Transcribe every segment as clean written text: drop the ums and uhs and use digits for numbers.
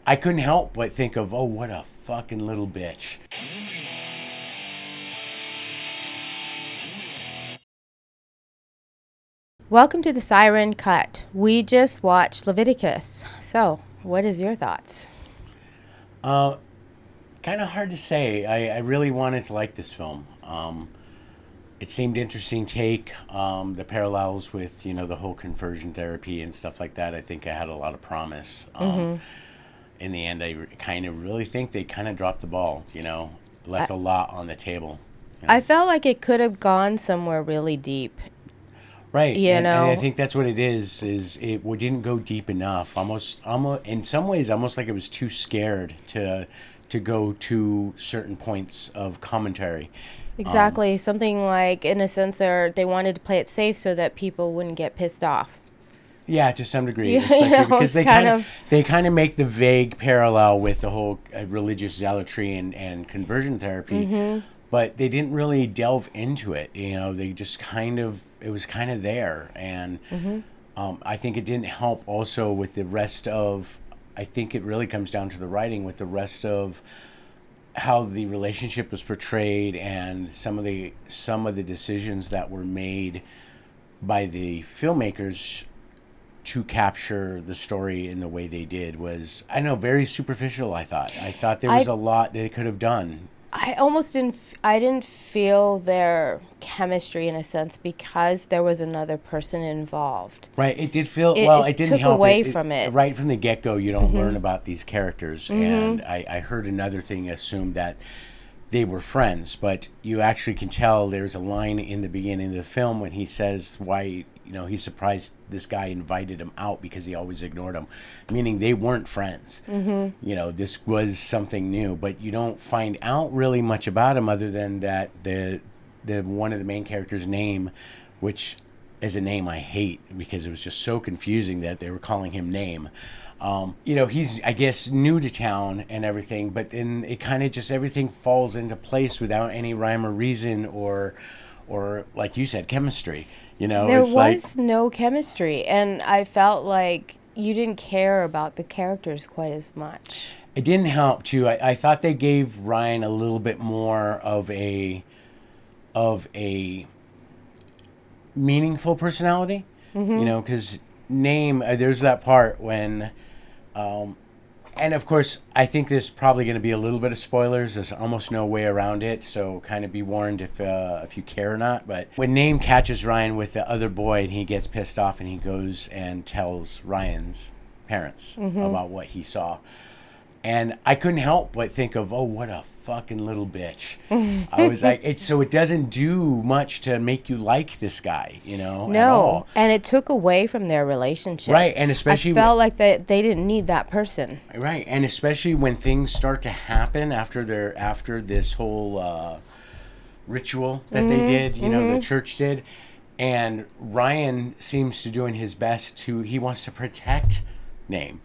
I couldn't help but think of, oh, what a fucking little bitch. Welcome to the Siren Cut. We just watched Leviticus. So, what is your thoughts? Kind of hard to say. I really wanted to like this film. It seemed interesting take. The parallels with, the whole conversion therapy and stuff like that. I think I had a lot of promise. In the end, I kind of really think they kind of dropped the ball, left a lot on the table. I felt like it could have gone somewhere really deep. Right, You and I know, think that's what it is. We didn't go deep enough. Almost, in some ways, almost like it was too scared to go to certain points of commentary. exactly. Something like, in a sense, they wanted to play it safe so that people wouldn't get pissed off. Yeah, to some degree, You especially know, because it's kind of. they kind of make the vague parallel with the whole religious zealotry and conversion therapy, but they didn't really delve into it. They just kind of it was kind of there, and I think it didn't help also with the rest of. I think it really comes down to the writing with the rest of how the relationship was portrayed and some of the decisions that were made by the filmmakers to capture the story in the way they did was, I don't know, very superficial. I thought there was I a lot they could have done. I almost didn't. I didn't feel their chemistry in a sense because there was another person involved. Right, it did feel, It, well, it it didn't took help away it from it. right from the get-go. You don't learn about these characters, and I heard another thing assumed that they were friends, but you actually can tell. There's a line in the beginning of the film when he says why, he's surprised this guy invited him out because he always ignored him, meaning they weren't friends. This was something new, but you don't find out really much about him other than that the one of the main characters' name, which is a name I hate because it was just so confusing that they were calling him Name. He's, I guess, new to town and everything, but then it kind of just everything falls into place without any rhyme or reason or like you said, chemistry. There It's like was no chemistry, and I felt like you didn't care about the characters quite as much. it didn't help too. I thought they gave Ryan a little bit more of a meaningful personality. Because Name, there's that part when and of course, I think there's probably going to be a little bit of spoilers. There's almost no way around it, so kind of be warned if you care or not. But when Name catches Ryan with the other boy, and he gets pissed off, and he goes and tells Ryan's parents about what he saw, and I couldn't help but think of, oh, what a fucking little bitch. I was like, it doesn't do much to make you like this guy, at No, all. and it took away from their relationship. Right, and I especially felt like they didn't need that person. right, and especially when things start to happen after this whole ritual that they did, the church did, and Ryan seems to doing his best he wants to protect Name.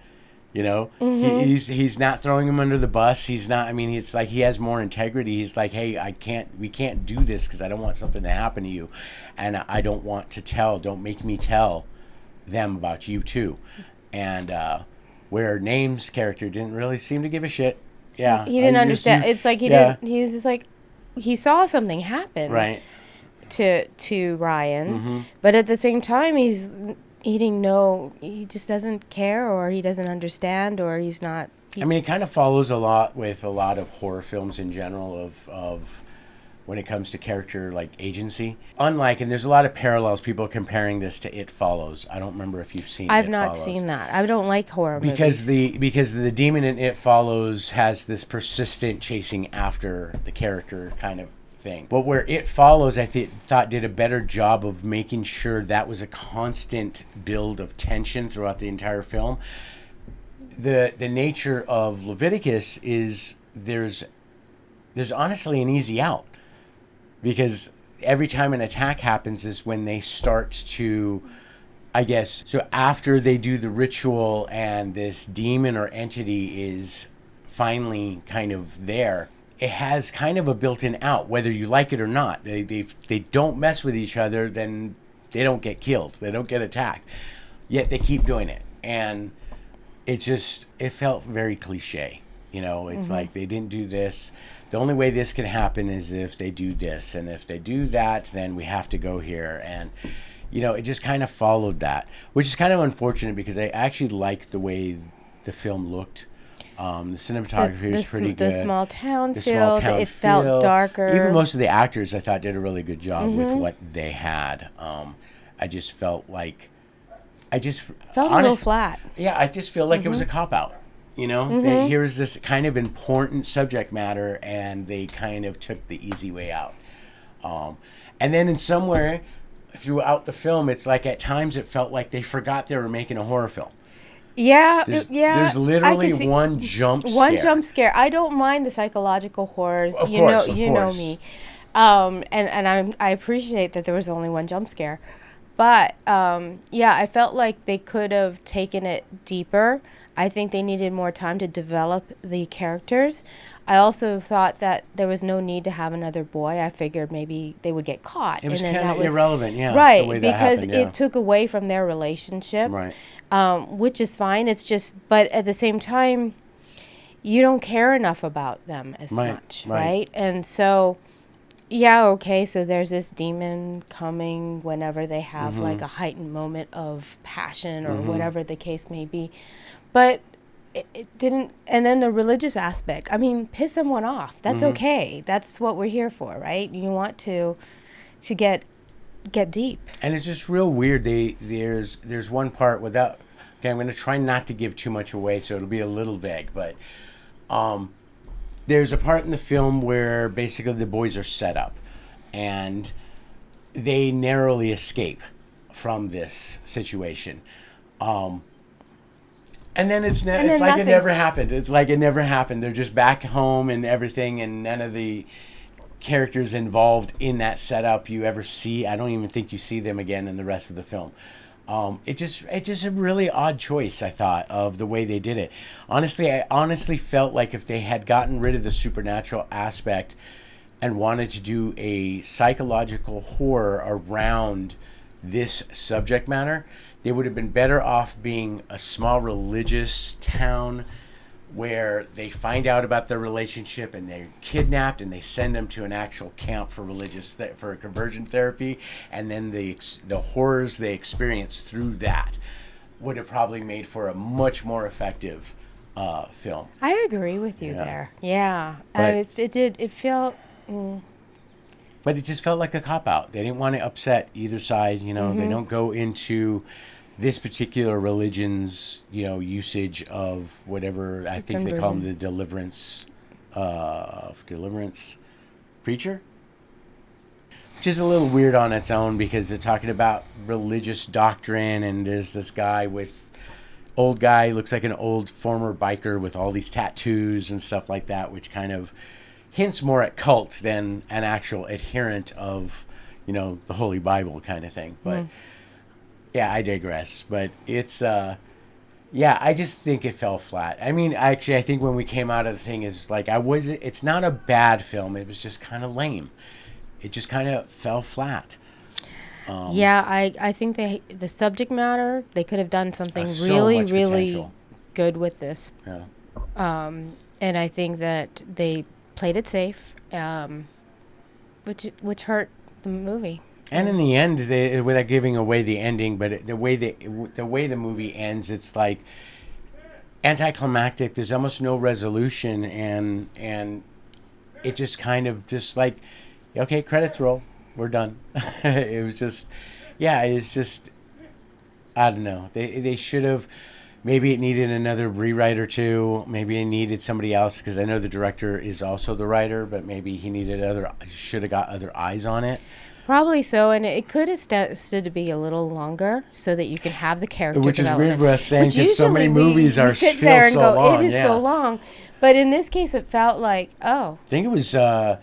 He's not throwing him under the bus. He's not. I mean, it's like he has more integrity. He's like, hey, we can't do this because I don't want something to happen to you, and I don't want to tell. Don't make me tell them about you too, and where Name's character didn't really seem to give a shit. Yeah, He didn't just understand. It's like he yeah, didn't. He was just like he saw something happen right. to Ryan, but at the same time, he didn't know. He just doesn't care, or he doesn't understand, or he's not. I mean, it kind of follows a lot with a lot of horror films in general of when it comes to character like agency. Unlike, and there's a lot of parallels. People comparing this to It Follows. I don't remember if you've seen. I've It not Follows. seen that. I don't like horror Because movies. the demon in It Follows has this persistent chasing after the character kind of thing. But where It Follows, I thought did a better job of making sure that was a constant build of tension throughout the entire film. The nature of Leviticus is there's honestly an easy out, because every time an attack happens is when they start to, I guess, so after they do the ritual and this demon or entity is finally kind of there, it has kind of a built-in out, whether you like it or not. They don't mess with each other, then they don't get killed. They don't get attacked. Yet they keep doing it. And it felt very cliche. It's like they didn't do this. The only way this can happen is if they do this, and if they do that, then we have to go here. And it just kind of followed that, which is kind of unfortunate because I actually liked the way the film looked. The cinematography was pretty good. The small town feel, it felt darker. Even most of the actors, I thought, did a really good job with what they had. I just felt like, a little flat. Yeah, I just feel like it was a cop-out. Here's this kind of important subject matter, and they kind of took the easy way out. And then in somewhere throughout the film, it's like at times it felt like they forgot they were making a horror film. Yeah, There's literally one jump scare. One jump scare. I don't mind the psychological horrors. Of course. You know me. And I appreciate that there was only one jump scare. But, I felt like they could have taken it deeper. I think they needed more time to develop the characters. I also thought that there was no need to have another boy. I figured maybe they would get caught. It was kind of irrelevant, yeah. Right, the way that because happened, yeah. it took away from their relationship. Right. Which is fine. It's just, but at the same time, you don't care enough about them as much, right? And so, so there's this demon coming whenever they have like a heightened moment of passion or whatever the case may be. But it didn't, and then the religious aspect, I mean, piss someone off. That's okay. That's what we're here for, right? You want to get deep. And it's just real weird. There's one part without, okay, I'm going to try not to give too much away, so it'll be a little vague, but there's a part in the film where basically the boys are set up, and they narrowly escape from this situation. And then it's like it never happened. It's like it never happened. They're just back home and everything, and none of the characters involved in that setup you ever see. I don't even think you see them again in the rest of the film. It just a really odd choice, I thought, of the way they did it. I honestly felt like if they had gotten rid of the supernatural aspect and wanted to do a psychological horror around this subject matter, they would have been better off being a small religious town where they find out about their relationship and they're kidnapped and they send them to an actual camp for for conversion therapy, and then the horrors they experience through that would have probably made for a much more effective film. I agree with you there. Yeah, it felt. But it just felt like a cop-out. They didn't want to upset either side. They don't go into this particular religion's, usage of whatever, I think they call them the deliverance preacher, which is a little weird on its own because they're talking about religious doctrine, and there's this guy old guy, looks like an old former biker with all these tattoos and stuff like that, which kind of hints more at cults than an actual adherent of, the Holy Bible kind of thing. But yeah, I digress. But it's, I just think it fell flat. I mean, actually, I think when we came out of the thing, is like, it's not a bad film. It was just kind of lame. It just kind of fell flat. I think the subject matter, they could have done something really, really good with this. Yeah. And I think that they played it safe, which hurt the movie. And in the end, without giving away the ending, but the way the movie ends, it's like anticlimactic. There's almost no resolution, and it just kind of just like, okay, credits roll, we're done. It was just, it's just, I don't know. They should have. Maybe it needed another rewrite or two. Maybe it needed somebody else, because I know the director is also the writer, but maybe he should have got other eyes on it. Probably so, and it could have stood to be a little longer so that you can have the character Which development. is weird for us saying, because so many movies feel so long. It is so long. But in this case, it felt like, I think it was hour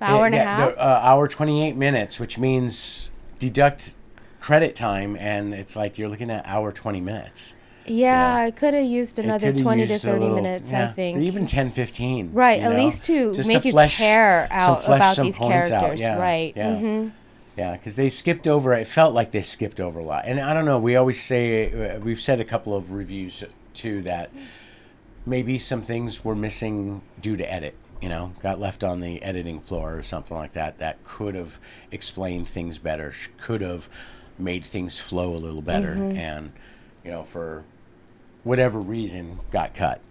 and a half? Hour 28 minutes, which means deduct credit time, and it's like you're looking at hour 20 minutes. Yeah, I could have used another 20 to 30 minutes, I think. Or even 10, 15. Right, at least to make you care about these characters. Right. Yeah. Mm-hmm. Yeah, because they skipped over, it felt like they skipped over a lot. And I don't know, we always say, we've said a couple of reviews too, that maybe some things were missing due to edit. Got left on the editing floor or something like that. That could have explained things better. Could have made things flow a little better, and for whatever reason, got cut.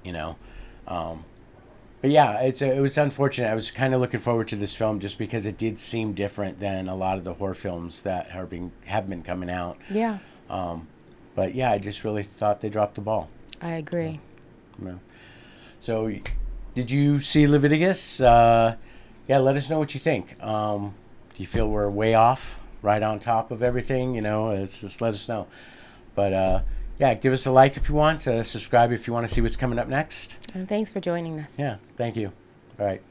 But yeah, it was unfortunate. I was kind of looking forward to this film just because it did seem different than a lot of the horror films that have been coming out. Yeah. But yeah, I just really thought they dropped the ball. I agree. Yeah. So, did you see Leviticus? Yeah, let us know what you think. Do you feel we're way off, right on top of everything? It's just let us know. But yeah, give us a like if you want. Subscribe if you want to see what's coming up next. And thanks for joining us. Yeah, thank you. All right.